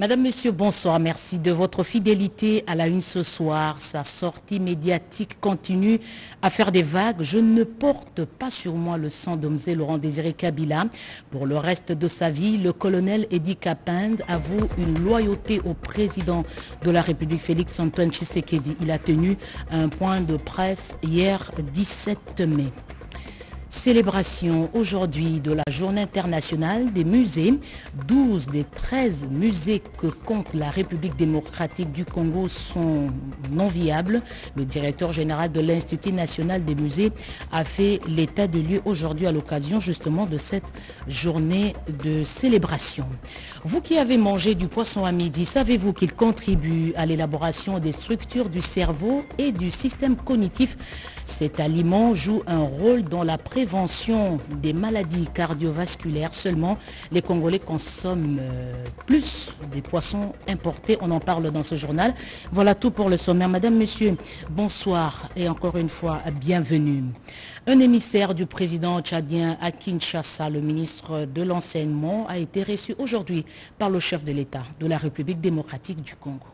Madame, Monsieur, bonsoir. Merci de votre fidélité à la une ce soir. Sa sortie médiatique continue à faire des vagues. Je ne porte pas sur moi le sang d'Omzé Laurent Désiré Kabila. Pour le reste de sa vie, le colonel Edi Kapende avoue une loyauté au président de la République, Félix Antoine Tshisekedi. Il a tenu un point de presse hier 17 mai. Célébration aujourd'hui de la Journée internationale des musées. 12 des 13 musées que compte la République démocratique du Congo sont non viables. Le directeur général de l'Institut national des musées a fait l'état de lieu aujourd'hui à l'occasion justement de cette journée de célébration. Vous qui avez mangé du poisson à midi, savez-vous qu'il contribue à l'élaboration des structures du cerveau et du système cognitif? Cet aliment joue un rôle dans la prévention des maladies cardiovasculaires. Seulement, les Congolais consomment plus des poissons importés. On en parle dans ce journal. Voilà tout pour le sommaire. Madame, Monsieur, bonsoir et encore une fois, bienvenue. Un émissaire du président tchadien à Kinshasa, le ministre de l'Enseignement, a été reçu aujourd'hui par le chef de l'État de la République démocratique du Congo.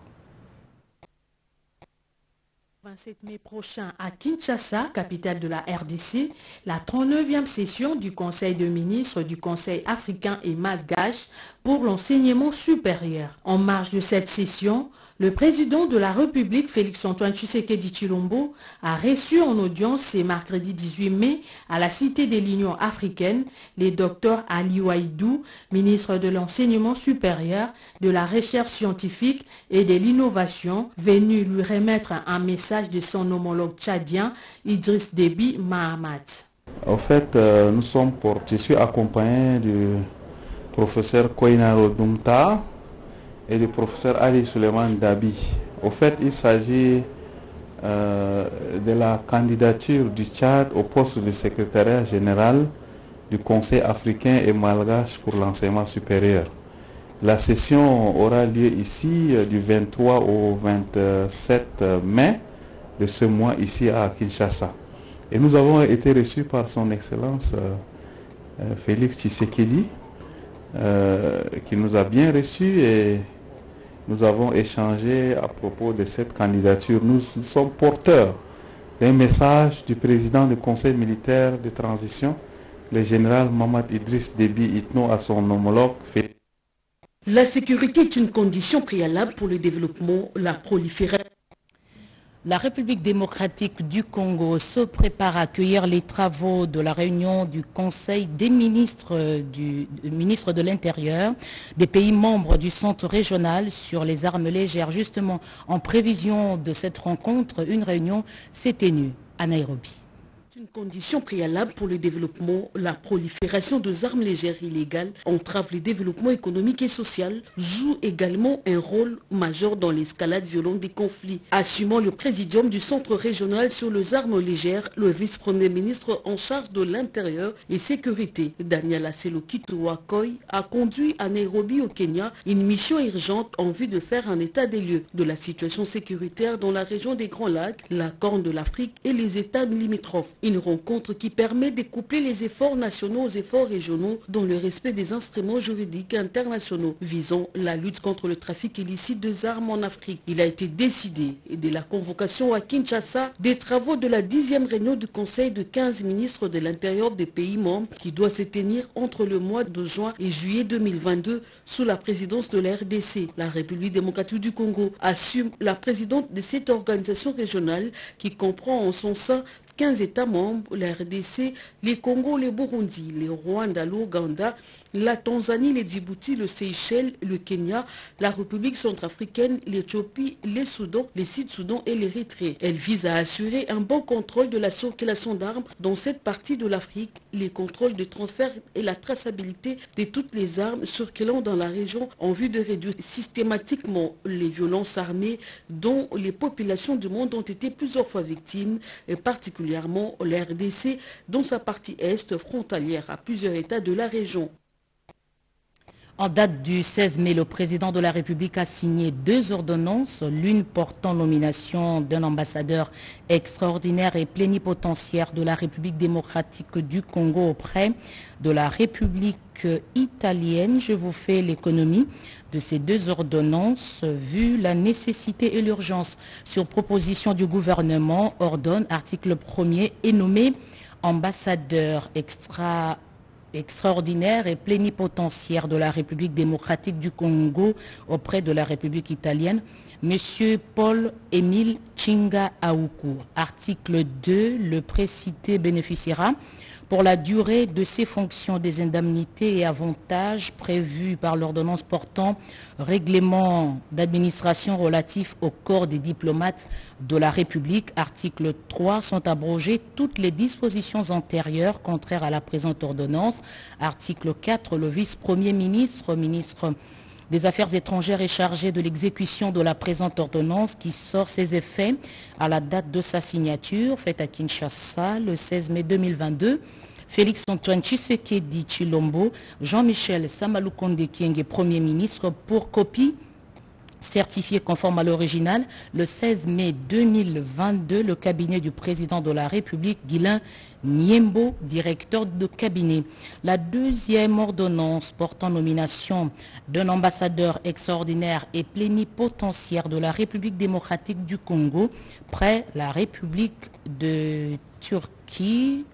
27 mai prochain à Kinshasa, capitale de la RDC, la 39e session du Conseil de ministres du Conseil africain et malgache pour l'enseignement supérieur. En marge de cette session, le président de la République, Félix Antoine Tshisekedi Tshilombo, a reçu en audience ce mercredi 18 mai à la Cité de l'Union africaine les docteurs Ali Waïdou, ministre de l'Enseignement supérieur, de la Recherche scientifique et de l'Innovation, venu lui remettre un message de son homologue tchadien, Idriss Déby Mahamat. En fait, je suis accompagné du professeur Koinaro Dumta et du professeur Ali Suleiman Dabi. Au fait, il s'agit de la candidature du Tchad au poste de secrétariat général du Conseil africain et malgache pour l'enseignement supérieur. La session aura lieu ici du 23 au 27 mai de ce mois ici à Kinshasa. Et nous avons été reçus par son Excellence Félix Tshisekedi qui nous a bien reçus et nous avons échangé à propos de cette candidature. Nous sommes porteurs d'un message du président du Conseil militaire de transition, le général Mamad Idriss Déby Itno, à son homologue. La sécurité est une condition préalable pour le développement, la prolifération. La République démocratique du Congo se prépare à accueillir les travaux de la réunion du Conseil des ministres du ministre de l'Intérieur des pays membres du centre régional sur les armes légères. Justement, en prévision de cette rencontre, une réunion s'est tenue à Nairobi. Une condition préalable pour le développement, la prolifération des armes légères illégales entrave le développement économique et social, joue également un rôle majeur dans l'escalade violente des conflits. Assumant le présidium du centre régional sur les armes légères, le vice-premier ministre en charge de l'intérieur et sécurité, Daniel Aselo Kituwakoy, a conduit à Nairobi au Kenya une mission urgente en vue de faire un état des lieux de la situation sécuritaire dans la région des Grands Lacs, la Corne de l'Afrique et les États limitrophes. Une rencontre qui permet de coupler les efforts nationaux aux efforts régionaux dans le respect des instruments juridiques internationaux visant la lutte contre le trafic illicite des armes en Afrique. Il a été décidé de la convocation à Kinshasa des travaux de la 10e réunion du Conseil de 15 ministres de l'Intérieur des pays membres qui doit se tenir entre le mois de juin et juillet 2022 sous la présidence de la RDC. La République démocratique du Congo assume la présidence de cette organisation régionale qui comprend en son sein 15 États membres, la RDC, les Congo, le Burundi, le Rwanda, l'Ouganda, la Tanzanie, le Djibouti, le Seychelles, le Kenya, la République centrafricaine, l'Éthiopie, le Soudan, le Sud-Soudan et l'Érythrée. Elle vise à assurer un bon contrôle de la circulation d'armes dans cette partie de l'Afrique, les contrôles de transfert et la traçabilité de toutes les armes circulant dans la région en vue de réduire systématiquement les violences armées dont les populations du monde ont été plusieurs fois victimes, et particulièrement la RDC dans sa partie est frontalière à plusieurs États de la région. En date du 16 mai, le président de la République a signé 2 ordonnances, l'une portant nomination d'un ambassadeur extraordinaire et plénipotentiaire de la République démocratique du Congo auprès de la République italienne. Je vous fais l'économie de ces 2 ordonnances, vu la nécessité et l'urgence. Sur proposition du gouvernement, ordonne, article 1er, est nommé ambassadeur extraordinaire et plénipotentiaire de la République démocratique du Congo auprès de la République italienne, M. Paul-Émile Chinga Aoukou. Article 2, le précité bénéficiera pour la durée de ses fonctions des indemnités et avantages prévus par l'ordonnance portant règlement d'administration relatif au corps des diplomates de la République. Article 3, sont abrogées toutes les dispositions antérieures contraires à la présente ordonnance. Article 4, le vice-premier ministre, ministre des Affaires étrangères est chargé de l'exécution de la présente ordonnance qui sort ses effets à la date de sa signature, faite à Kinshasa le 16 mai 2022. Félix Antoine Tshisekedi Tshilombo, Jean-Michel Samalukonde Kyenge, Premier ministre, pour copie certifié conforme à l'original. Le 16 mai 2022, le cabinet du président de la République, Guilain Niembo, directeur de cabinet. La 2e ordonnance portant nomination d'un ambassadeur extraordinaire et plénipotentiaire de la République démocratique du Congo près la République de Turquie.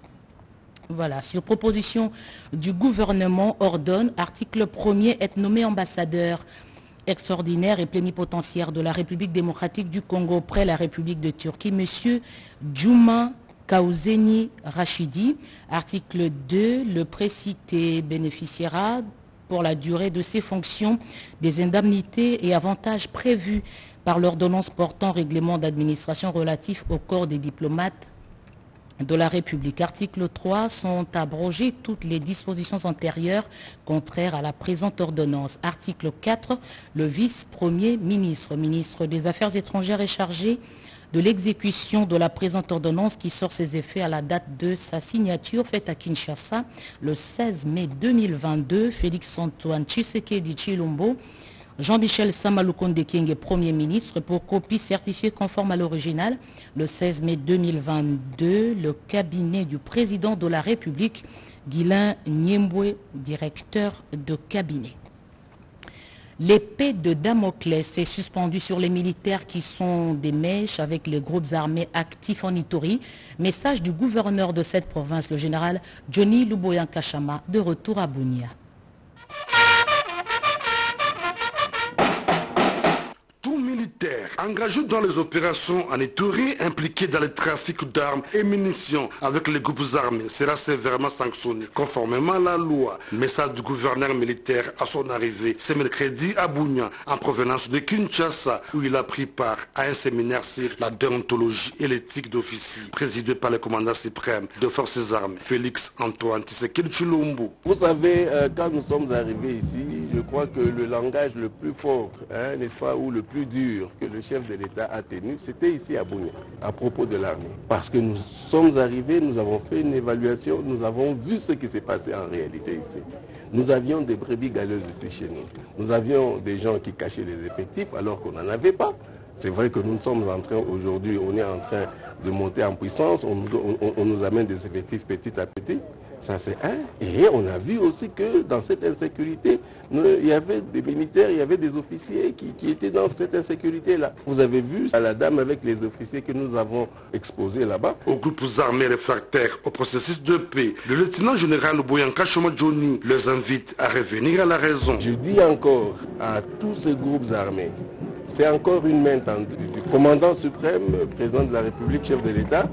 Voilà, sur proposition du gouvernement, ordonne, article 1er, être nommé ambassadeur extraordinaire et plénipotentiaire de la République démocratique du Congo près la République de Turquie, M. Djouma Kaouzeni Rachidi. Article 2, le précité bénéficiera pour la durée de ses fonctions des indemnités et avantages prévus par l'ordonnance portant règlement d'administration relatif au corps des diplomates de la République. Article 3, sont abrogées toutes les dispositions antérieures contraires à la présente ordonnance. Article 4, le vice-premier ministre, ministre des Affaires étrangères est chargé de l'exécution de la présente ordonnance qui sort ses effets à la date de sa signature faite à Kinshasa le 16 mai 2022. Félix Antoine Tshisekedi Tshilombo, Jean-Michel Samalukonde Kyenge, Premier ministre, pour copie certifiée conforme à l'original. Le 16 mai 2022, le cabinet du président de la République, Guilain Niembwe, directeur de cabinet. L'épée de Damoclès est suspendue sur les militaires qui sont des mèches avec les groupes armés actifs en Ituri. Message du gouverneur de cette province, le général Johnny Luboyan Kachama, de retour à Bunia. Engagés dans les opérations en Ituri, impliqués dans le trafic d'armes et munitions avec les groupes armés, sera sévèrement sanctionné conformément à la loi. Message du gouverneur militaire à son arrivée ce mercredi à Bunia, en provenance de Kinshasa, où il a pris part à un séminaire sur la déontologie et l'éthique d'officier, présidé par le commandant suprême de forces armées, Félix Antoine Tshisekedi Tshilombo. Vous savez, quand nous sommes arrivés ici, je crois que le langage le plus fort, n'est-ce pas, ou le plus dur que le chef de l'État a tenu, c'était ici à Bunia, à propos de l'armée. Parce que nous sommes arrivés, nous avons fait une évaluation, nous avons vu ce qui s'est passé en réalité ici. Nous avions des brebis galeuses ici chez nous. Nous avions des gens qui cachaient les effectifs alors qu'on n'en avait pas. C'est vrai que nous sommes en train, aujourd'hui, on est en train de monter en puissance, on nous amène des effectifs petit à petit. Ça c'est un. Et on a vu aussi que dans cette insécurité, il y avait des militaires, il y avait des officiers qui étaient dans cette insécurité-là. Vous avez vu à la dame avec les officiers que nous avons exposés là-bas. Aux groupes armés réfractaires au processus de paix, le lieutenant général Luboyan Kachama Johnny les invite à revenir à la raison. Je dis encore à tous ces groupes armés, c'est encore une main tendue du commandant suprême, président de la République, chef de l'État,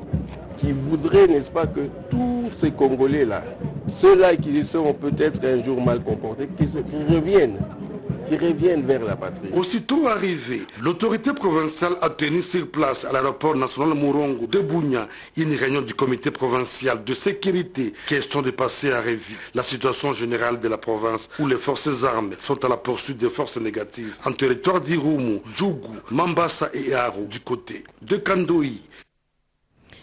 qui voudrait, n'est-ce pas, que tous ces Congolais-là, ceux-là qui seront peut-être un jour mal comportés, qui reviennent vers la patrie. Aussitôt arrivé, l'autorité provinciale a tenu sur place à l'aéroport national Morongo de Bunia une réunion du comité provincial de sécurité, question de passer en revue la situation générale de la province où les forces armées sont à la poursuite des forces négatives en territoire d'Irumu, Djougou, Mambasa et Aro du côté de Kandoï.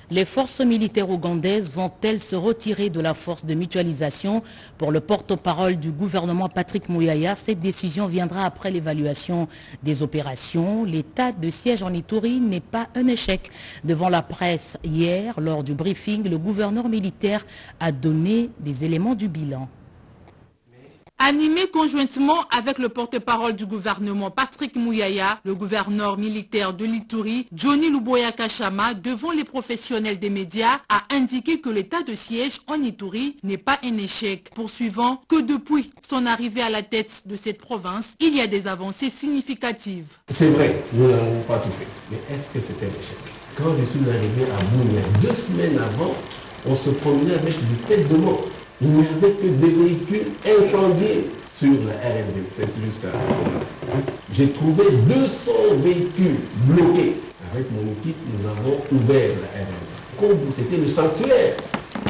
Les forces militaires ougandaises vont-elles se retirer de la force de mutualisation? Pour le porte-parole du gouvernement Patrick Muyaya, cette décision viendra après l'évaluation des opérations. L'état de siège en Ituri n'est pas un échec. Devant la presse hier, lors du briefing, le gouverneur militaire a donné des éléments du bilan. Animé conjointement avec le porte-parole du gouvernement Patrick Muyaya, le gouverneur militaire de l'Ituri, Johnny Luboya Kachama, devant les professionnels des médias, a indiqué que l'état de siège en Ituri n'est pas un échec, poursuivant que depuis son arrivée à la tête de cette province, il y a des avancées significatives. C'est vrai, nous n'avons pas tout fait, mais est-ce que c'était un échec? Quand je suis arrivé à Bounia, 2 semaines avant, on se promenait avec une tête de mort. Il n'y avait que des véhicules incendiés sur la RN27 jusqu'à là. J'ai trouvé 200 véhicules bloqués. Avec mon équipe, nous avons ouvert la RN27. C'était le sanctuaire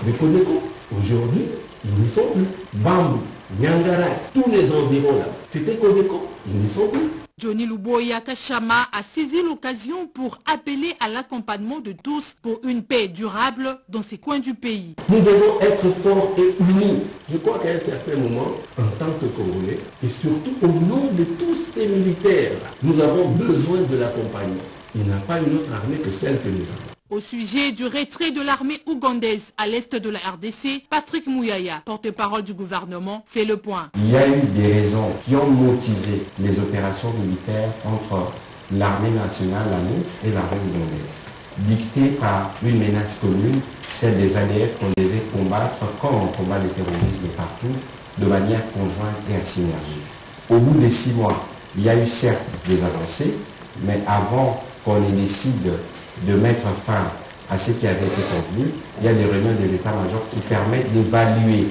de Codeco. Aujourd'hui, ils n'y sont plus. Bambou, Nyangara, tous les environs là, c'était Codeco. Ils n'y sont plus. Johnny Luboya Kachama a saisi l'occasion pour appeler à l'accompagnement de tous pour une paix durable dans ces coins du pays. Nous devons être forts et unis. Je crois qu'à un certain moment, en tant que Congolais, et surtout au nom de tous ces militaires, nous avons besoin de l'accompagnement. Il n'y a pas une autre armée que celle que nous avons. Au sujet du retrait de l'armée ougandaise à l'est de la RDC, Patrick Muyaya, porte-parole du gouvernement, fait le point. Il y a eu des raisons qui ont motivé les opérations militaires entre l'armée nationale, la nôtre, et l'armée ougandaise, dictées par une menace commune, celle des ADF qu'on devait combattre comme on combat le terrorisme partout, de manière conjointe et en synergie. Au bout de 6 mois, il y a eu certes des avancées, mais avant qu'on décide de mettre fin à ce qui avait été convenu, il y a des réunions des états-majors qui permettent d'évaluer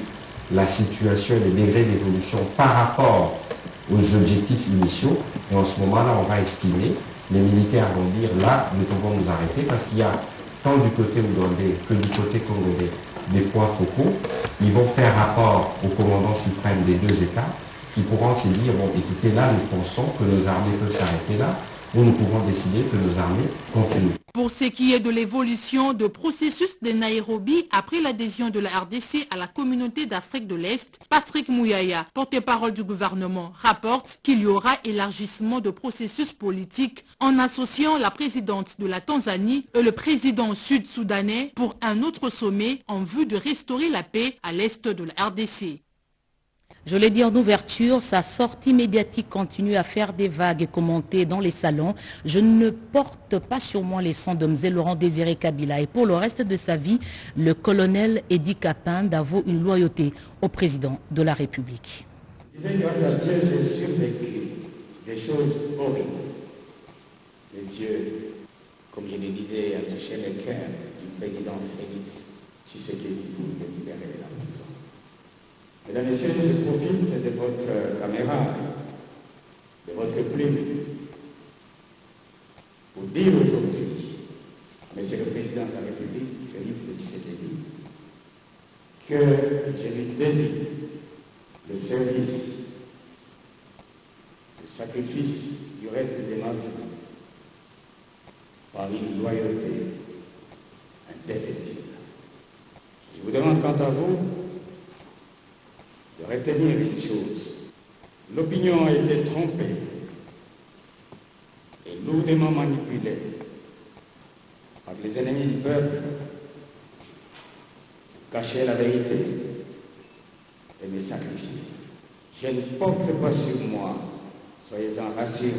la situation et le degré d'évolution par rapport aux objectifs initiaux. Et en ce moment-là, on va estimer, les militaires vont dire là, nous pouvons nous arrêter parce qu'il y a tant du côté ougandais que du côté congolais des points focaux. Ils vont faire rapport au commandant suprême des 2 États qui pourront se dire, bon écoutez, là nous pensons que nos armées peuvent s'arrêter là, où nous pouvons décider que nos armées continuent. Pour ce qui est de l'évolution du processus de Nairobi après l'adhésion de la RDC à la communauté d'Afrique de l'Est, Patrick Muyaya, porte-parole du gouvernement, rapporte qu'il y aura élargissement de processus politique en associant la présidente de la Tanzanie et le président sud-soudanais pour un autre sommet en vue de restaurer la paix à l'est de la RDC. Je l'ai dit en ouverture, sa sortie médiatique continue à faire des vagues et commenter dans les salons. Je ne porte pas sur moi les sons de Mzee Laurent Désiré Kabila. Et pour le reste de sa vie, le colonel Edi Kapin avoue une loyauté au président de la République. Grâce à Dieu, j'ai survécu des choses horribles. Mais Dieu, comme je le disais, a touché le cœur du président Félix Tshisekedi pour le libérer de la prison. Mesdames et messieurs, je profite de votre caméra, de votre plume, pour dire aujourd'hui à Monsieur le Président de la République, Félix Tshisekedi, que je lui dédie le service, le sacrifice du reste de ma vie par une loyauté indéfectible. Je vous demande quant à vous de retenir une chose. L'opinion a été trompée et lourdement manipulée par les ennemis du peuple pour cacher la vérité et me sacrifier. Je ne porte pas sur moi, soyez-en rassurés,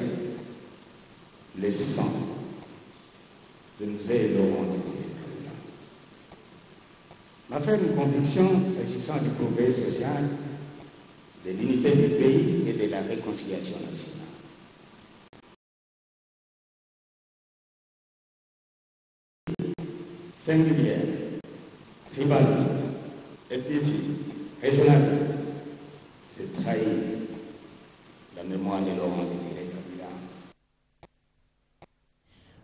le sang de Mzee Laurent Désiré Kabila. Ma ferme conviction s'agissant du progrès social, de l'unité du pays et de la réconciliation nationale. Singulière, tribaliste, ethniciste, régionaliste, c'est trahir la mémoire de Laurent Désiré Kabila.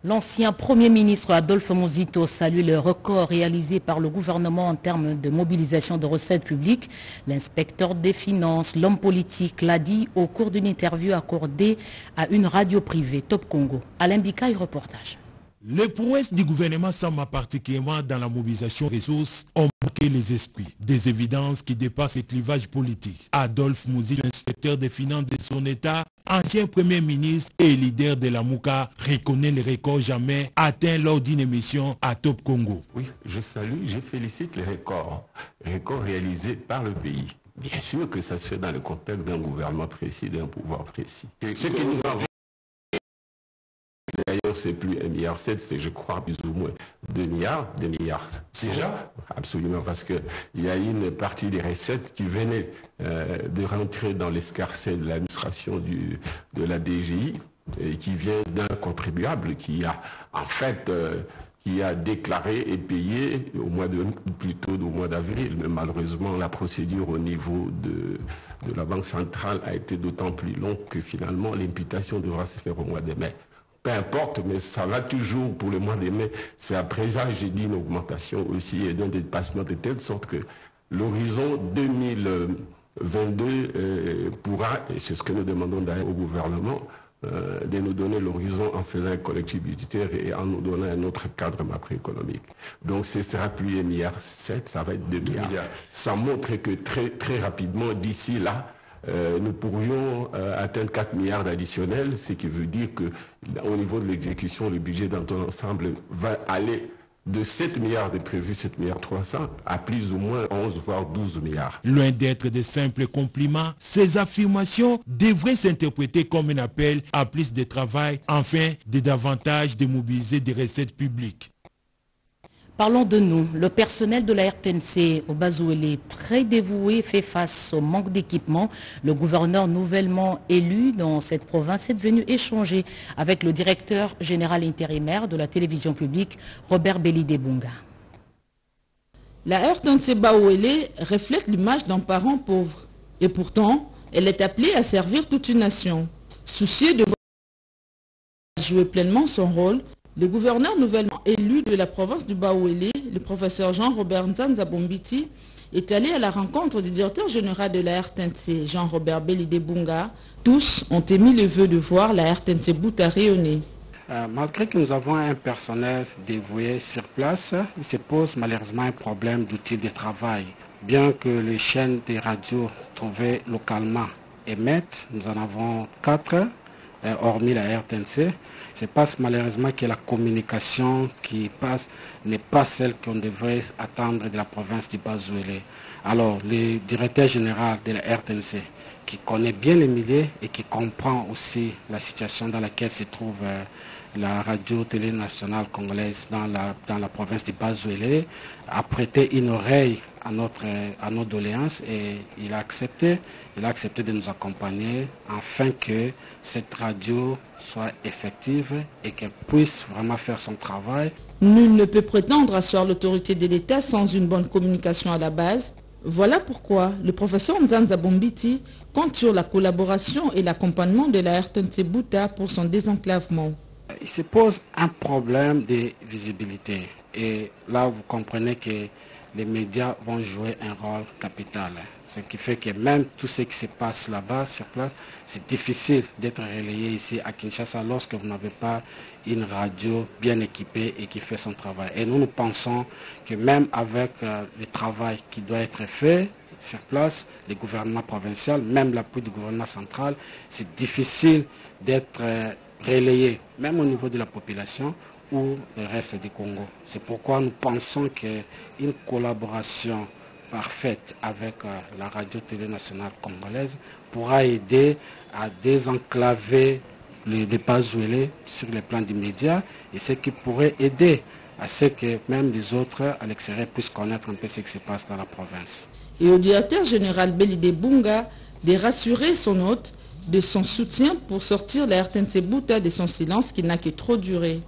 L'ancien Premier ministre Adolphe Muzito salue le record réalisé par le gouvernement en termes de mobilisation de recettes publiques. L'inspecteur des finances, l'homme politique, l'a dit au cours d'une interview accordée à une radio privée, Top Congo. Alain Bikaï, reportage. Les prouesses du gouvernement Sama, particulièrement dans la mobilisation des ressources, ont marqué les esprits. Des évidences qui dépassent les clivages politiques. Adolphe Mouzi, inspecteur des finances de son État, ancien Premier ministre et leader de la Mouka, reconnaît les records jamais atteints lors d'une émission à Top Congo. Oui, je salue, je félicite les records réalisés par le pays. Bien sûr que ça se fait dans le contexte d'un gouvernement précis, d'un pouvoir précis. Ce que nous avons, d'ailleurs, c'est plus 1,7 milliard, c'est, je crois, plus ou moins 2 milliards. Déjà, absolument, parce qu'il y a une partie des recettes qui venaient de rentrer dans l'escarcelle de l'administration de la DGI et qui vient d'un contribuable qui a, en fait, qui a déclaré et payé au mois d'avril. Mais malheureusement, la procédure au niveau de la Banque centrale a été d'autant plus longue que finalement, l'imputation devra se faire au mois de mai. Peu importe, mais ça va toujours pour le mois de mai. C'est à présent, j'ai dit, une augmentation aussi et d'un dépassement de telle sorte que l'horizon 2022 pourra, et c'est ce que nous demandons d'ailleurs au gouvernement, de nous donner l'horizon en faisant un collectif budgétaire et en nous donnant un autre cadre macroéconomique. Donc ce sera plus 1,7 milliard, ça va être 2 milliards. Ça montre que très rapidement, d'ici là, nous pourrions atteindre 4 milliards d'additionnels, ce qui veut dire qu'au niveau de l'exécution, le budget dans son ensemble va aller de 7 milliards de prévus, 7 milliards 300 à plus ou moins 11 voire 12 milliards. Loin d'être de simples compliments, ces affirmations devraient s'interpréter comme un appel à plus de travail, afin de davantage de mobiliser des recettes publiques. Parlons de nous. Le personnel de la RTNC au Bazouélé, très dévoué, fait face au manque d'équipement. Le gouverneur nouvellement élu dans cette province est venu échanger avec le directeur général intérimaire de la télévision publique, Robert Belidé-Bunga. La RTNC Bazouélé reflète l'image d'un parent pauvre. Et pourtant, elle est appelée à servir toute une nation. Soucieux de jouer pleinement son rôle, le gouverneur nouvellement élu de la province du Bazouélé, le professeur Jean-Robert Nzanza Bombiti, est allé à la rencontre du directeur général de la RTNC, Jean-Robert Belidé-Bunga. Tous ont émis le vœu de voir la RTNC Bouta rayonner. Malgré que nous avons un personnel dévoué sur place, il se pose malheureusement un problème d'outils de travail. Bien que les chaînes de radio trouvées localement émettent, nous en avons 4, hormis la RTNC. Se passe malheureusement que la communication qui passe n'est pas celle qu'on devrait attendre de la province du Bazouélé. Alors, le directeur général de la RTNC, qui connaît bien les milieux et qui comprend aussi la situation dans laquelle se trouve la radio-télé nationale congolaise dans la province du Bazouélé, a prêté une oreille à nos doléances et il a accepté de nous accompagner afin que cette radio soit effective et qu'elle puisse vraiment faire son travail. Nul ne peut prétendre asseoir l'autorité de l'État sans une bonne communication à la base. Voilà pourquoi le professeur Nzanza Bombiti compte sur la collaboration et l'accompagnement de la RTNC Bouta pour son désenclavement. Il se pose un problème de visibilité et là vous comprenez que les médias vont jouer un rôle capital. Ce qui fait que même tout ce qui se passe là-bas, sur place, c'est difficile d'être relayé ici à Kinshasa lorsque vous n'avez pas une radio bien équipée et qui fait son travail. Et nous pensons que même avec le travail qui doit être fait sur place, le gouvernement provincial, même l'appui du gouvernement central, c'est difficile d'être relayé, même au niveau de la population ou le reste du Congo. C'est pourquoi nous pensons qu'une collaboration parfaite avec la radio-télé nationale congolaise pourra aider à désenclaver le Bazouélé sur le plan des médias et ce qui pourrait aider à ce que même les autres à l'extérieur puissent connaître un peu ce qui se passe dans la province. Et au directeur général Belidé-Bunga de rassurer son hôte de son soutien pour sortir la RTNC Bouta de son silence qui n'a que trop duré.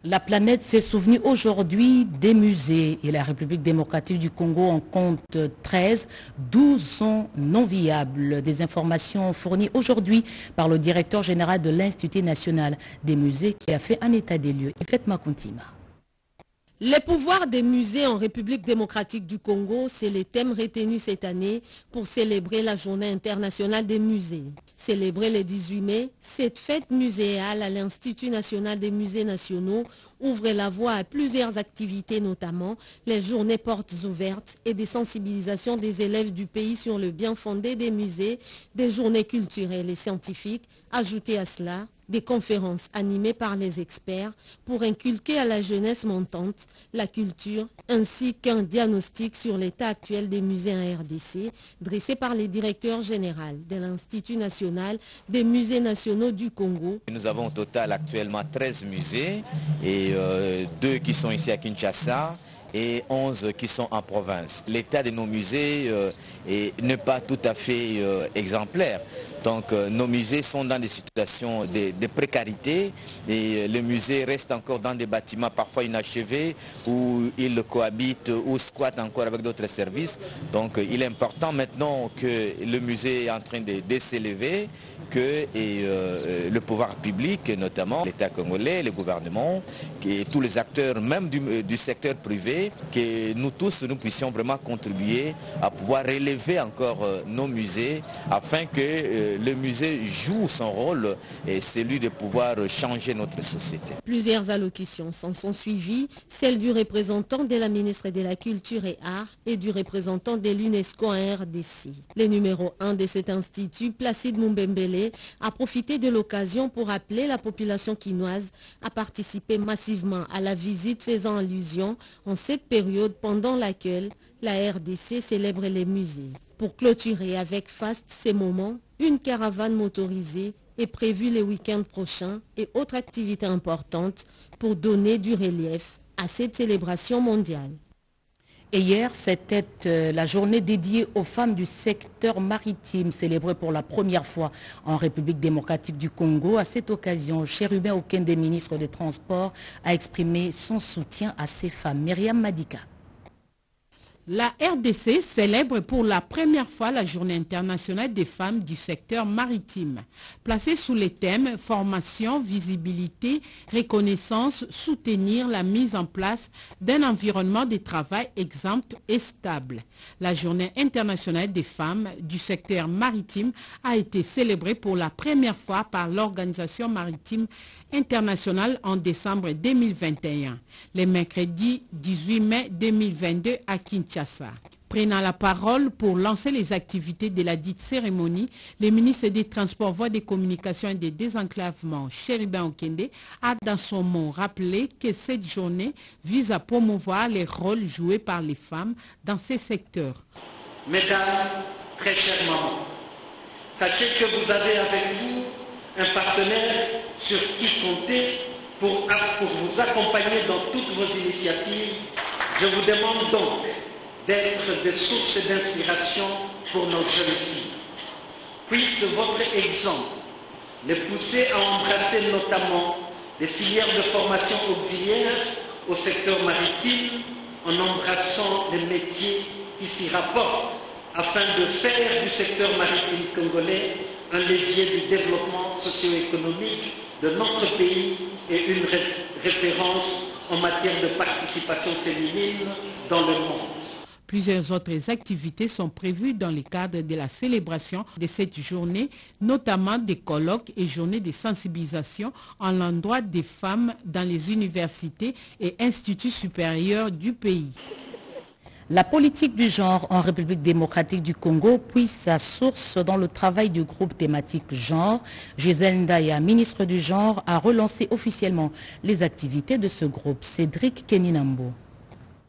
La planète s'est souvenue aujourd'hui des musées et la République démocratique du Congo en compte 13, 12 sont non viables. Des informations fournies aujourd'hui par le directeur général de l'Institut national des musées qui a fait un état des lieux. Yvette Makontima. Les pouvoirs des musées en République démocratique du Congo, c'est le thème retenu cette année pour célébrer la Journée internationale des musées. Célébrée le 18 mai, cette fête muséale à l'Institut national des musées nationaux ouvre la voie à plusieurs activités, notamment les journées portes ouvertes et des sensibilisations des élèves du pays sur le bien fondé des musées, des journées culturelles et scientifiques. Ajoutez à cela des conférences animées par les experts pour inculquer à la jeunesse montante la culture, ainsi qu'un diagnostic sur l'état actuel des musées en RDC, dressé par le directeur général de l'Institut national des musées nationaux du Congo. Nous avons au total actuellement 13 musées et 2 qui sont ici à Kinshasa et 11 qui sont en province. L'état de nos musées n'est pas tout à fait exemplaire. Donc nos musées sont dans des situations de précarité et les musées restent encore dans des bâtiments parfois inachevés où ils cohabitent ou squattent encore avec d'autres services. Donc il est important maintenant que le musée est en train de s'élever, que le pouvoir public, notamment l'État congolais, le gouvernement, et tous les acteurs, même du secteur privé, que nous tous, nous puissions vraiment contribuer à pouvoir relever encore nos musées afin que le musée joue son rôle et celui de pouvoir changer notre société. Plusieurs allocutions s'en sont suivies, celle du représentant de la ministre de la Culture et Arts et du représentant de l'UNESCO en RDC. Le numéro 1 de cet institut, Placide Mumbembele, a profité de l'occasion pour appeler la population quinoise à participer massivement à la visite faisant allusion en cette période pendant laquelle la RDC célèbre les musées. Pour clôturer avec faste ces moments, une caravane motorisée est prévue le week-end prochain et autres activités importantes pour donner du relief à cette célébration mondiale. Et hier, c'était la journée dédiée aux femmes du secteur maritime, célébrée pour la première fois en République démocratique du Congo. À cette occasion, Chérubin Okende, ministre des Transports, a exprimé son soutien à ces femmes. Myriam Madika. La RDC célèbre pour la première fois la Journée internationale des femmes du secteur maritime. Placée sous les thèmes formation, visibilité, reconnaissance, soutenir la mise en place d'un environnement de travail exempt et stable. La Journée internationale des femmes du secteur maritime a été célébrée pour la première fois par l'Organisation maritime internationale en décembre 2021, le mercredi 18 mai 2022 à Kinshasa. Prenant la parole pour lancer les activités de la dite cérémonie, le ministre des Transports, Voies des Communications et des Désenclavements, Chérubin Okende, a dans son mot rappelé que cette journée vise à promouvoir les rôles joués par les femmes dans ces secteurs. Mesdames, très chères mamans, sachez que vous avez avec vous un partenaire sur qui compter pour vous accompagner dans toutes vos initiatives. Je vous demande donc d'être des sources d'inspiration pour nos jeunes filles. Puisse votre exemple les pousser à embrasser notamment des filières de formation auxiliaire au secteur maritime en embrassant les métiers qui s'y rapportent afin de faire du secteur maritime congolais un levier du développement socio-économique de notre pays et une référence en matière de participation féminine dans le monde. Plusieurs autres activités sont prévues dans le cadre de la célébration de cette journée, notamment des colloques et journées de sensibilisation en l'endroit des femmes dans les universités et instituts supérieurs du pays. La politique du genre en République démocratique du Congo puise sa source dans le travail du groupe thématique genre. Gisèle Ndaya, ministre du genre, a relancé officiellement les activités de ce groupe. Cédric Keninambo.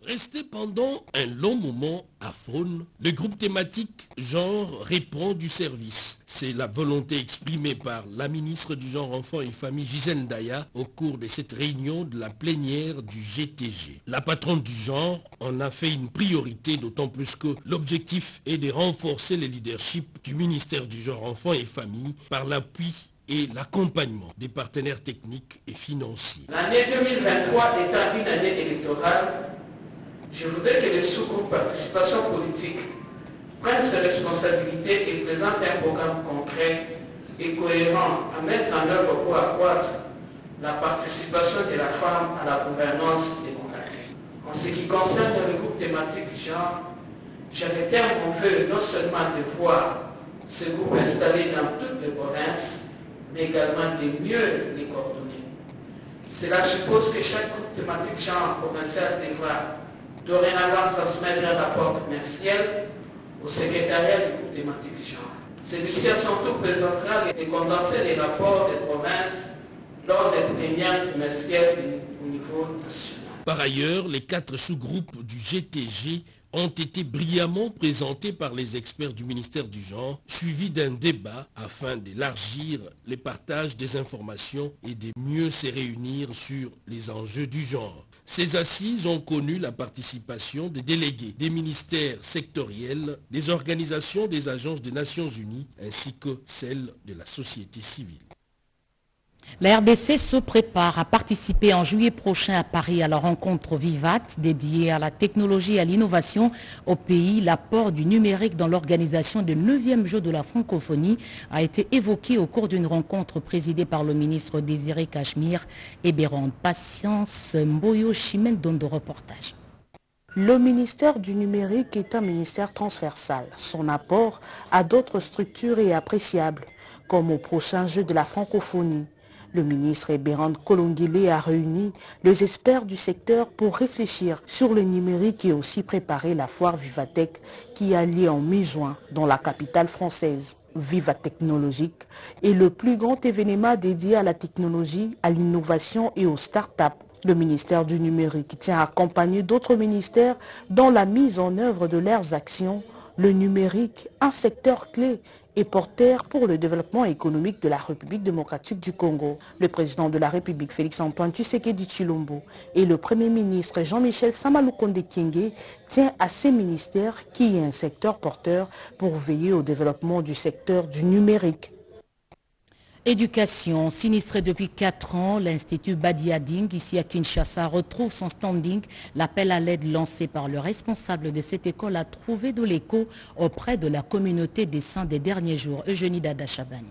Resté pendant un long moment à Faune, le groupe thématique genre répond du service. C'est la volonté exprimée par la ministre du genre, enfants et famille Gisèle Ndaya au cours de cette réunion de la plénière du GTG. La patronne du genre en a fait une priorité, d'autant plus que l'objectif est de renforcer le leadership du ministère du genre, enfants et famille par l'appui et l'accompagnement des partenaires techniques et financiers. L'année 2023 étant une année électorale, je voudrais que les sous-groupes participation politique prennent ses responsabilités et présentent un programme concret et cohérent à mettre en œuvre pour accroître la participation de la femme à la gouvernance démocratique. En ce qui concerne le groupe thématique genre, je réitère mon vœu non seulement de voir ce groupe installé dans toutes les provinces, mais également de mieux les coordonner. Cela suppose que chaque groupe thématique genre provincial devra dorénavant transmettre un rapport mensuel au secrétariat du groupe thématique genre. Celui-ci à son tour présentera les condensés des rapports des provinces lors des premières trimestrielles au niveau national. Par ailleurs, les 4 sous-groupes du GTG ont été brillamment présentés par les experts du ministère du Genre, suivis d'un débat afin d'élargir les partages des informations et de mieux se réunir sur les enjeux du genre. Ces assises ont connu la participation des délégués des ministères sectoriels, des organisations des agences des Nations Unies ainsi que celles de la société civile. La RDC se prépare à participer en juillet prochain à Paris à la rencontre Vivat dédiée à la technologie et à l'innovation au pays. L'apport du numérique dans l'organisation du 9e jeu de la francophonie a été évoqué au cours d'une rencontre présidée par le ministre Désiré Cachemire et Bérande. Patience Mboyo Chimène donne de reportage. Le ministère du numérique est un ministère transversal. Son apport à d'autres structures est appréciable, comme au prochain jeu de la francophonie. Le ministre Bérande Kolongile a réuni les experts du secteur pour réfléchir sur le numérique et aussi préparer la foire Vivatech qui a lieu en mi-juin dans la capitale française. Viva Technologique est le plus grand événement dédié à la technologie, à l'innovation et aux start-up. Le ministère du numérique tient à accompagner d'autres ministères dans la mise en œuvre de leurs actions. Le numérique, un secteur clé et porteur pour le développement économique de la République démocratique du Congo. Le président de la République, Félix-Antoine Tshisekedi Tshilombo, et le Premier ministre Jean-Michel Samaloukonde Kyenge tient à ces ministères qui est un secteur porteur pour veiller au développement du secteur du numérique. Éducation, sinistré depuis 4 ans, l'Institut Badia Ding, ici à Kinshasa, retrouve son standing. L'appel à l'aide lancé par le responsable de cette école a trouvé de l'écho auprès de la communauté des saints des derniers jours. Eugénie Dada Chabani.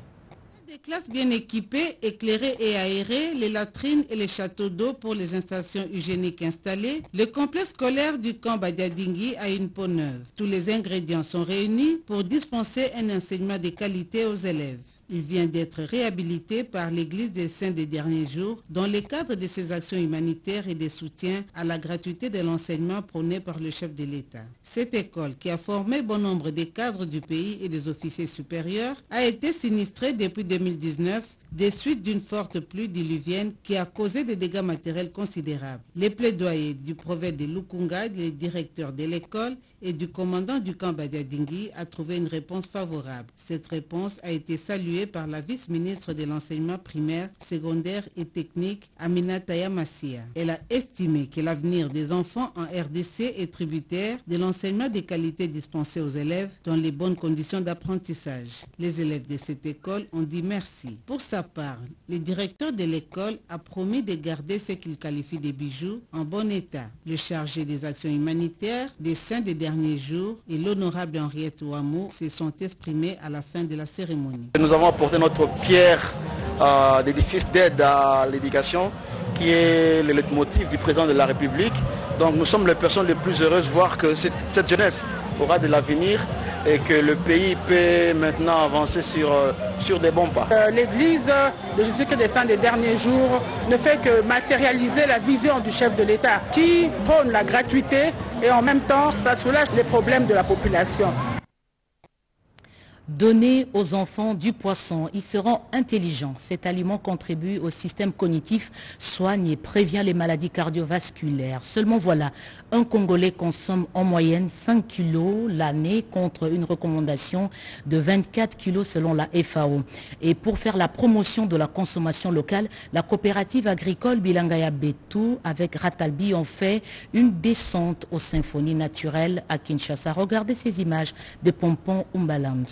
Des classes bien équipées, éclairées et aérées, les latrines et les châteaux d'eau pour les installations hygiéniques installées, le complexe scolaire du camp Badiadingui a une peau neuve. Tous les ingrédients sont réunis pour dispenser un enseignement de qualité aux élèves. Il vient d'être réhabilité par l'Église des Saints des derniers jours dans le cadre de ses actions humanitaires et des soutiens à la gratuité de l'enseignement prôné par le chef de l'État. Cette école, qui a formé bon nombre de cadres du pays et des officiers supérieurs, a été sinistrée depuis 2019 des suites d'une forte pluie diluvienne qui a causé des dégâts matériels considérables. Les plaidoyers du prophète de Lukunga, du directeur de l'école et du commandant du camp Badiadingui a trouvé une réponse favorable. Cette réponse a été saluée par la vice-ministre de l'enseignement primaire, secondaire et technique, Aminata Yamassia. Elle a estimé que l'avenir des enfants en RDC est tributaire de l'enseignement de qualité dispensé aux élèves dans les bonnes conditions d'apprentissage. Les élèves de cette école ont dit merci. Pour sa part, le directeur de l'école a promis de garder ce qu'il qualifie de bijoux en bon état. Le chargé des actions humanitaires des saints des derniers jours et l'honorable Henriette Ouamou se sont exprimés à la fin de la cérémonie. Nous avons apporté notre pierre d'édifice d'aide à l'éducation qui est le leitmotiv du président de la République. Donc nous sommes les personnes les plus heureuses de voir que cette jeunesse aura de l'avenir et que le pays peut maintenant avancer sur des bons pas. L'église de Jésus-Christ des Saints des derniers jours ne fait que matérialiser la vision du chef de l'État qui prône la gratuité et en même temps ça soulage les problèmes de la population. Donner aux enfants du poisson, ils seront intelligents. Cet aliment contribue au système cognitif, soigne et prévient les maladies cardiovasculaires. Seulement voilà, un Congolais consomme en moyenne 5 kilos l'année contre une recommandation de 24 kilos selon la FAO. Et pour faire la promotion de la consommation locale, la coopérative agricole Bilangaya Betou avec Ratalbi ont fait une descente aux symphonies naturelles à Kinshasa. Regardez ces images de Pompon Umbaland.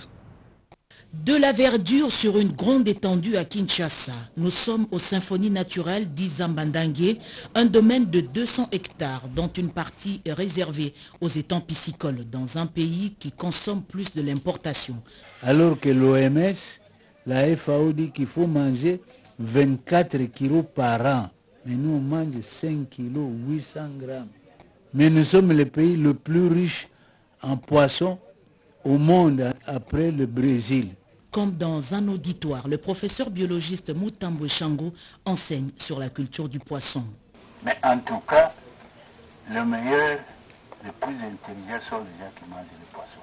De la verdure sur une grande étendue à Kinshasa. Nous sommes aux symphonies naturelles d'Izambandangue, un domaine de 200 hectares dont une partie est réservée aux étangs piscicoles dans un pays qui consomme plus de l'importation. Alors que l'OMS, la FAO dit qu'il faut manger 24 kilos par an. Mais nous on mange 5 kilos, 800 grammes. Mais nous sommes le pays le plus riche en poissons au monde après le Brésil. Comme dans un auditoire, le professeur biologiste Moutambo Shango enseigne sur la culture du poisson. Mais en tout cas, le meilleur, le plus intelligent sont les gens qui mangent le poisson.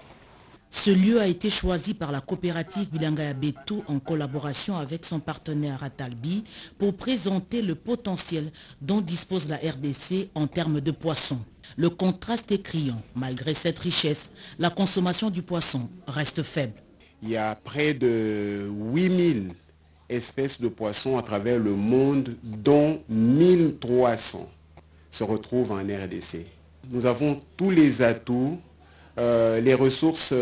Ce lieu a été choisi par la coopérative Bilanga Betou en collaboration avec son partenaire Atalbi pour présenter le potentiel dont dispose la RDC en termes de poissons. Le contraste est criant. Malgré cette richesse, la consommation du poisson reste faible. Il y a près de 8000 espèces de poissons à travers le monde, dont 1300 se retrouvent en RDC. Nous avons tous les atouts. Les ressources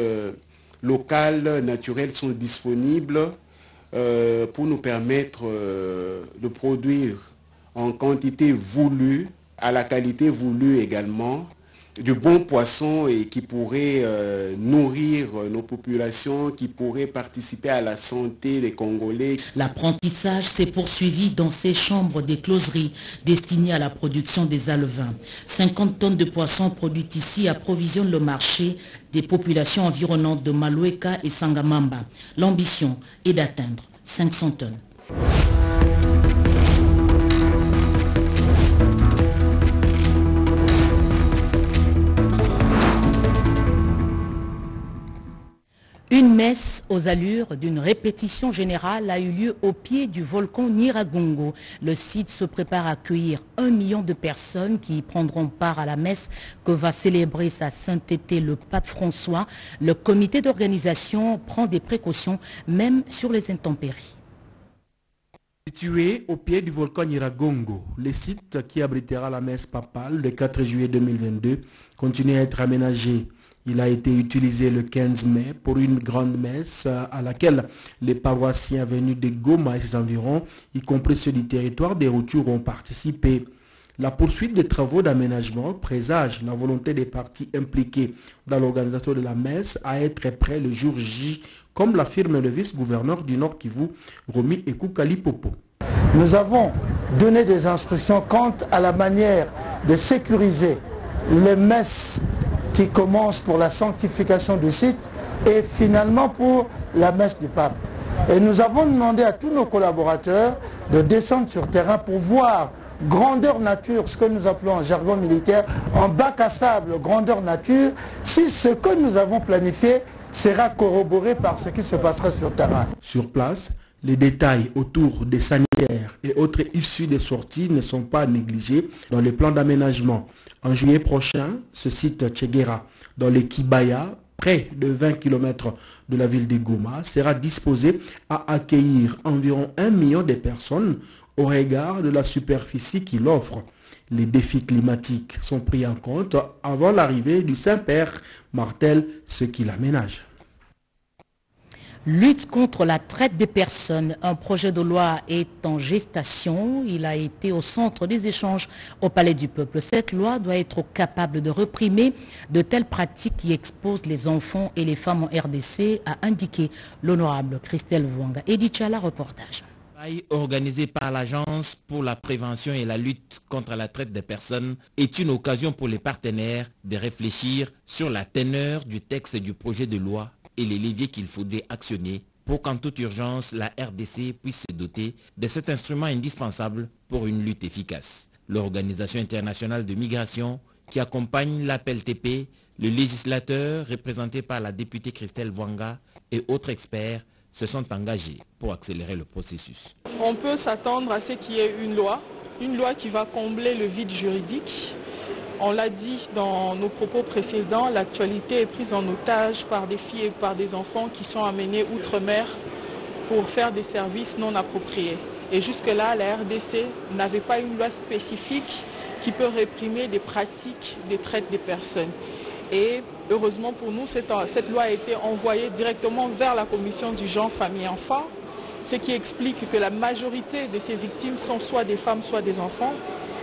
locales, naturelles sont disponibles pour nous permettre de produire en quantité voulue, à la qualité voulue également, du bon poisson et qui pourrait nourrir nos populations, qui pourrait participer à la santé des Congolais. L'apprentissage s'est poursuivi dans ces chambres d'écloserie destinées à la production des alevins. 50 tonnes de poissons produites ici approvisionnent le marché des populations environnantes de Maloueka et Sangamamba. L'ambition est d'atteindre 500 tonnes. Une messe aux allures d'une répétition générale a eu lieu au pied du volcan Nyiragongo. Le site se prépare à accueillir 1 million de personnes qui y prendront part à la messe que va célébrer sa sainteté le pape François. Le comité d'organisation prend des précautions même sur les intempéries. Situé au pied du volcan Nyiragongo, le site qui abritera la messe papale le 4 juillet 2022 continue à être aménagé. Il a été utilisé le 15 mai pour une grande messe à laquelle les paroissiens venus de Goma et ses environs, y compris ceux du territoire des Rutshuru, ont participé. La poursuite des travaux d'aménagement présage la volonté des parties impliquées dans l'organisation de la messe à être prêts le jour J, comme l'affirme le vice-gouverneur du Nord Kivu, Romi Ekoukali Popo. Nous avons donné des instructions quant à la manière de sécuriser les messes qui commence pour la sanctification du site et finalement pour la messe du pape. Et nous avons demandé à tous nos collaborateurs de descendre sur terrain pour voir grandeur nature, ce que nous appelons en jargon militaire, en bac à sable, grandeur nature, si ce que nous avons planifié sera corroboré par ce qui se passera sur terrain. Sur place, les détails autour des sanitaires et autres issues des sorties ne sont pas négligés dans les plans d'aménagement. En juillet prochain, ce site Tchegera, dans les Kibaya, près de 20 km de la ville de Goma, sera disposé à accueillir environ 1 million de personnes au regard de la superficie qu'il offre. Les défis climatiques sont pris en compte avant l'arrivée du Saint-Père, martèle ce qui l'aménage. Lutte contre la traite des personnes. Un projet de loi est en gestation. Il a été au centre des échanges au Palais du Peuple. Cette loi doit être capable de réprimer de telles pratiques qui exposent les enfants et les femmes en RDC, a indiqué l'honorable Christelle Vouanga. Edith Chala, reportage. Organisé par l'Agence pour la prévention et la lutte contre la traite des personnes est une occasion pour les partenaires de réfléchir sur la teneur du texte du projet de loi et les leviers qu'il faudrait actionner pour qu'en toute urgence, la RDC puisse se doter de cet instrument indispensable pour une lutte efficace. L'Organisation internationale de migration qui accompagne l'APLTP, le législateur représenté par la députée Christelle Vouanga et autres experts se sont engagés pour accélérer le processus. On peut s'attendre à ce qu'il y ait une loi qui va combler le vide juridique. On l'a dit dans nos propos précédents, l'actualité est prise en otage par des filles et par des enfants qui sont amenés outre-mer pour faire des services non appropriés. Et jusque-là, la RDC n'avait pas une loi spécifique qui peut réprimer des pratiques de traite des personnes. Et heureusement pour nous, cette loi a été envoyée directement vers la commission du genre, famille et enfants, ce qui explique que la majorité de ces victimes sont soit des femmes, soit des enfants.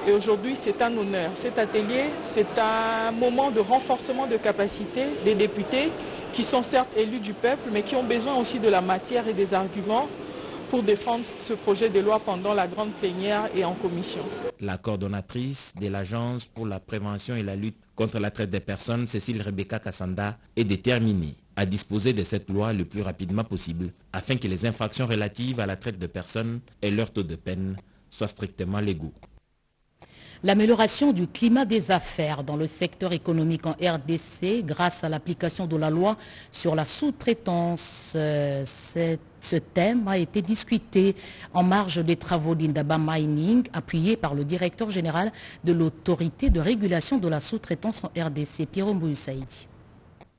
Et aujourd'hui, c'est un honneur. Cet atelier, c'est un moment de renforcement de capacité des députés qui sont certes élus du peuple, mais qui ont besoin aussi de la matière et des arguments pour défendre ce projet de loi pendant la grande plénière et en commission. La coordonnatrice de l'Agence pour la prévention et la lutte contre la traite des personnes, Cécile Rebecca Kassanda, est déterminée à disposer de cette loi le plus rapidement possible, afin que les infractions relatives à la traite de personnes et leur taux de peine soient strictement légaux. L'amélioration du climat des affaires dans le secteur économique en RDC grâce à l'application de la loi sur la sous-traitance. Ce thème a été discuté en marge des travaux d'Indaba Mining, appuyé par le directeur général de l'autorité de régulation de la sous-traitance en RDC, Pierre Mbouy Saïdi.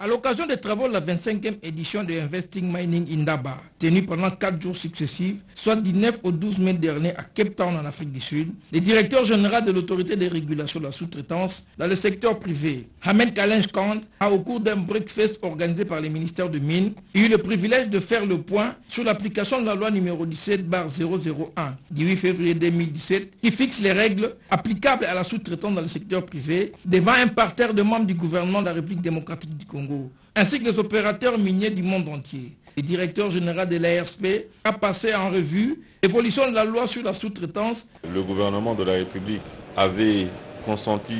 À l'occasion des travaux de la 25e édition de Investing Mining Indaba, tenue pendant 4 jours successifs, soit du 9 au 12 mai dernier à Cape Town en Afrique du Sud, le directeur général de l'autorité de régulation de la sous-traitance dans le secteur privé, Hamed Kalenj Kand, a au cours d'un breakfast organisé par les ministères de Mines, eu le privilège de faire le point sur l'application de la loi numéro 17/001 du 8 février 2017 qui fixe les règles applicables à la sous-traitance dans le secteur privé devant un parterre de membres du gouvernement de la République démocratique du Congo, ainsi que les opérateurs miniers du monde entier. Le directeur général de l'ARSP a passé en revue l'évolution de la loi sur la sous-traitance. Le gouvernement de la République avait consenti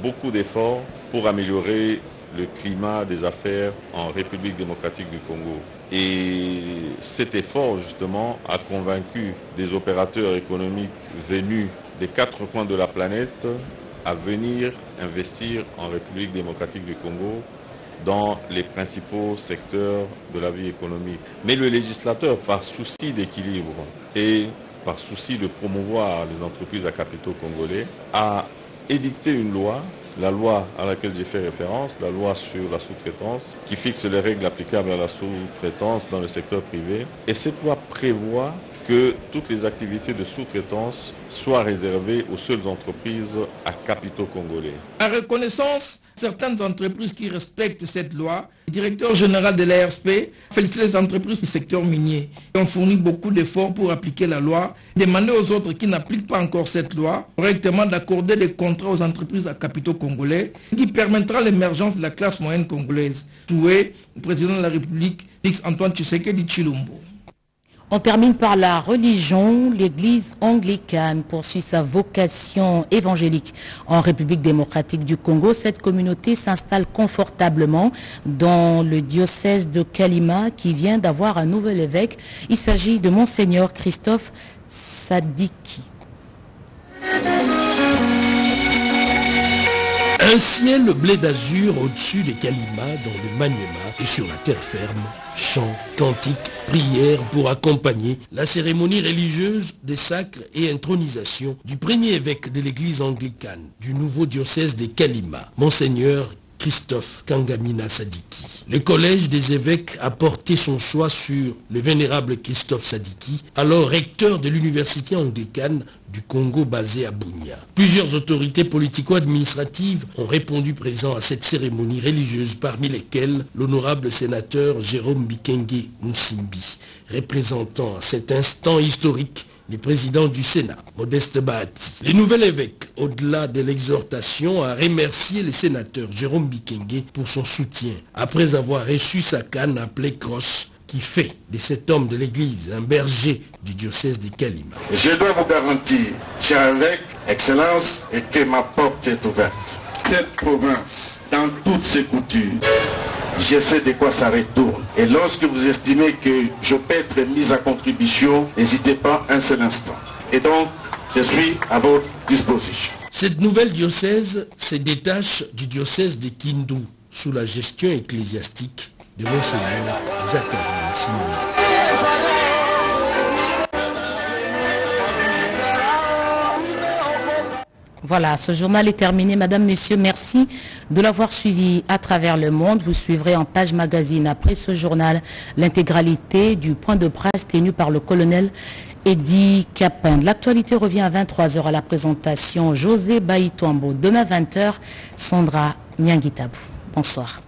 beaucoup d'efforts pour améliorer le climat des affaires en République démocratique du Congo. Et cet effort, justement, a convaincu des opérateurs économiques venus des 4 coins de la planète à venir investir en République démocratique du Congo dans les principaux secteurs de la vie économique. Mais le législateur, par souci d'équilibre et par souci de promouvoir les entreprises à capitaux congolais, a édicté une loi, la loi à laquelle j'ai fait référence, la loi sur la sous-traitance, qui fixe les règles applicables à la sous-traitance dans le secteur privé. Et cette loi prévoit que toutes les activités de sous-traitance soient réservées aux seules entreprises à capitaux congolais. En reconnaissance, certaines entreprises qui respectent cette loi, le directeur général de l'ARSP félicite les entreprises du secteur minier qui ont fourni beaucoup d'efforts pour appliquer la loi, demander aux autres qui n'appliquent pas encore cette loi correctement d'accorder des contrats aux entreprises à capitaux congolais qui permettra l'émergence de la classe moyenne congolaise. Souhait le président de la République, Félix-Antoine Tshisekedi Tshilombo. On termine par la religion. L'église anglicane poursuit sa vocation évangélique en République démocratique du Congo. Cette communauté s'installe confortablement dans le diocèse de Kalima qui vient d'avoir un nouvel évêque. Il s'agit de Monseigneur Christophe Sadiki. Un ciel bleu d'azur au-dessus des Kalima, dans le Maniema et sur la terre ferme. Chants, cantiques, prières pour accompagner la cérémonie religieuse des sacres et intronisation du premier évêque de l'église anglicane du nouveau diocèse des Kalima, Monseigneur Christophe Kangamina Sadiki. Le collège des évêques a porté son choix sur le vénérable Christophe Sadiki, alors recteur de l'université anglicane du Congo basé à Bunia. Plusieurs autorités politico-administratives ont répondu présents à cette cérémonie religieuse, parmi lesquelles l'honorable sénateur Jérôme Bikenge Nsimbi, représentant à cet instant historique le président du Sénat, Modeste Bahati. Le nouvel évêque, au-delà de l'exhortation, a remercié le sénateur Jérôme Bikenge pour son soutien, après avoir reçu sa canne appelée Cross, qui fait de cet homme de l'église un berger du diocèse de Kalima. Je dois vous garantir, cher évêque, Excellence, et que ma porte est ouverte. Cette province, dans toutes ses coutumes, je sais de quoi ça retourne. Et lorsque vous estimez que je peux être mis à contribution, n'hésitez pas un seul instant. Et donc, je suis à votre disposition. Cette nouvelle diocèse se détache du diocèse de Kindu, sous la gestion ecclésiastique de Monseigneur Zacharie Simon. Voilà, ce journal est terminé. Madame, Monsieur, merci de l'avoir suivi à travers le monde. Vous suivrez en page magazine après ce journal l'intégralité du point de presse tenu par le colonel Eddy Capin. L'actualité revient à 23h à la présentation José Baïtouambo. Demain 20h, Sandra Nyangitabou. Bonsoir.